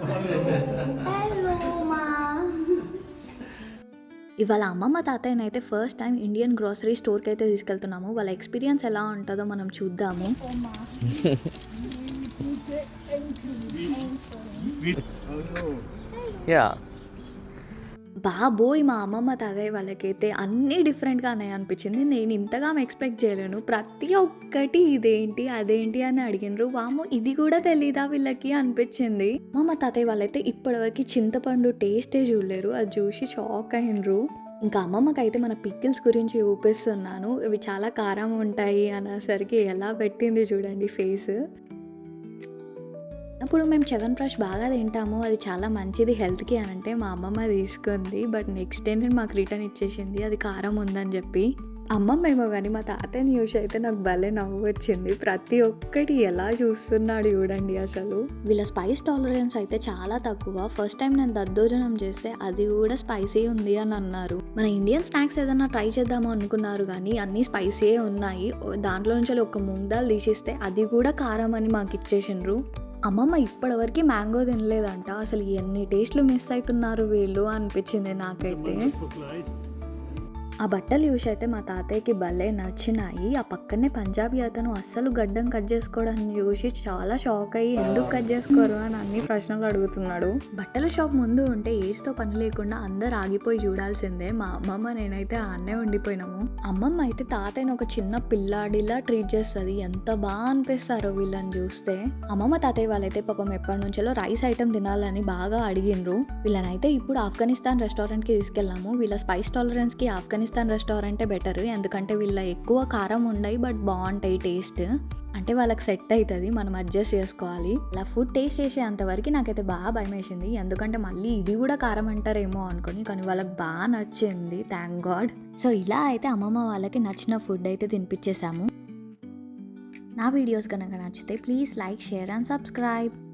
Hello మా. ఇవాళ అమ్మమ్మ తాతయ్యనైతే ఫస్ట్ టైం ఇండియన్ గ్రోసరీ స్టోర్కి అయితే తీసుకెళ్తున్నాము. వాళ్ళ ఎక్స్పీరియన్స్ ఎలా ఉంటుందో మనం చూద్దాము. బాబోయ్, మా అమ్మమ్మ తాతయ్య వాళ్ళకైతే అన్నీ డిఫరెంట్గా ఉన్నాయి అనిపించింది. నేను ఇంతగా ఎక్స్పెక్ట్ చేయలేను. ప్రతి ఒక్కటి ఇదేంటి అదేంటి అని అడిగినరు. వాము ఇది కూడా తెలీదా వీళ్ళకి అనిపించింది. మా తాతయ్య వాళ్ళైతే ఇప్పటివరకు చింతపండు టేస్టే చూడలేరు. అది చూసి షాక్ అయినరు. ఇంకా అమ్మమ్మకైతే మన పికిల్స్ గురించి చూపిస్తున్నాను. ఇవి చాలా కారం ఉంటాయి అనేసరికి ఎలా పెట్టింది చూడండి ఫేస్. అప్పుడు మేము చ్యవన్ప్రాష్ బాగా తింటాము, అది చాలా మంచిది హెల్త్కి అని అంటే మా అమ్మమ్మ తీసుకుంది. బట్ నెక్స్ట్ డే నేను మాకు రిటర్న్ ఇచ్చేసింది, అది కారం ఉందని చెప్పి. అమ్మమ్మ ఏమో కానీ మా తాతయ్యని చూసి అయితే నాకు భలే నవ్వు వచ్చింది. ప్రతి ఒక్కటి ఎలా చూస్తున్నాడు చూడండి అసలు. వీళ్ళ స్పైస్ టాలరెన్స్ అయితే చాలా తక్కువ. ఫస్ట్ టైం నేను దద్దోజనం చేస్తే అది కూడా స్పైసీ ఉంది అని అన్నారు. మన ఇండియన్ స్నాక్స్ ఏదైనా ట్రై చేద్దాము అనుకున్నారు కానీ అన్నీ స్పైసీయే ఉన్నాయి. దాంట్లో నుంచి ఒక మూంగ్ దాల్ తీసేస్తే అది కూడా కారం అని మాకు ఇచ్చేసిండ్రు. అమ్మమ్మ ఇప్పటివరకు మ్యాంగో తినలేదంట. అసలు ఎన్ని టేస్ట్లు మిస్ అవుతున్నారు వీళ్ళు అనిపించింది నాకైతే. ఆ బట్టలు చూసి అయితే మా తాతయ్యకి భలే నచ్చినాయి. ఆ పక్కనే పంజాబీ అతను అస్సలు గడ్డం కట్ చేసుకోవడాన్ని చూసి చాలా షాక్ అయ్యి ఎందుకు కట్ చేసుకోరు అని అన్ని ప్రశ్నలు అడుగుతున్నాడు. బట్టల షాప్ ముందు ఉంటే ఏజ్తో పని లేకుండా అందరు ఆగిపోయి చూడాల్సిందే. మా అమ్మమ్మ నేనైతే ఆన్నే ఉండిపోయినాము. అమ్మమ్మ అయితే తాతయ్యని ఒక చిన్న పిల్లాడిలా ట్రీట్ చేస్తుంది. ఎంత బాగా అనిపిస్తారో వీళ్ళని చూస్తే. అమ్మమ్మ తాతయ్య వాళ్ళైతే పాపం ఎప్పటి నుంచో రైస్ ఐటమ్ తినాలని బాగా అడిగినరు. వీళ్ళనైతే ఇప్పుడు ఆఫ్ఘనిస్తాన్ రెస్టారెంట్కి తీసుకెళ్ళాము. వీళ్ళ స్పైస్ టాలరెన్స్కి ఆఫ్ఘనిస్తాన్ రెస్టారెంటే బెటర్. ఎందుకంటే వీళ్ళ ఎక్కువ కారం ఉండయి, బట్ బాగుంటాయి టేస్ట్. అంటే వాళ్ళకి సెట్ అవుతుంది, మనం అడ్జస్ట్ చేసుకోవాలి. అలా ఫుడ్ టేస్ట్ చేసేంతవరకు నాకైతే బాగా భయం వేసింది. ఎందుకంటే మళ్ళీ ఇది కూడా కారం అంటారేమో అనుకుని, కానీ వాళ్ళకి బాగా నచ్చింది, థ్యాంక్ గాడ్. సో ఇలా అయితే అమ్మమ్మ వాళ్ళకి నచ్చిన ఫుడ్ అయితే తినిపించేసాము. నా వీడియోస్ కనుక నచ్చితే please like, share and subscribe.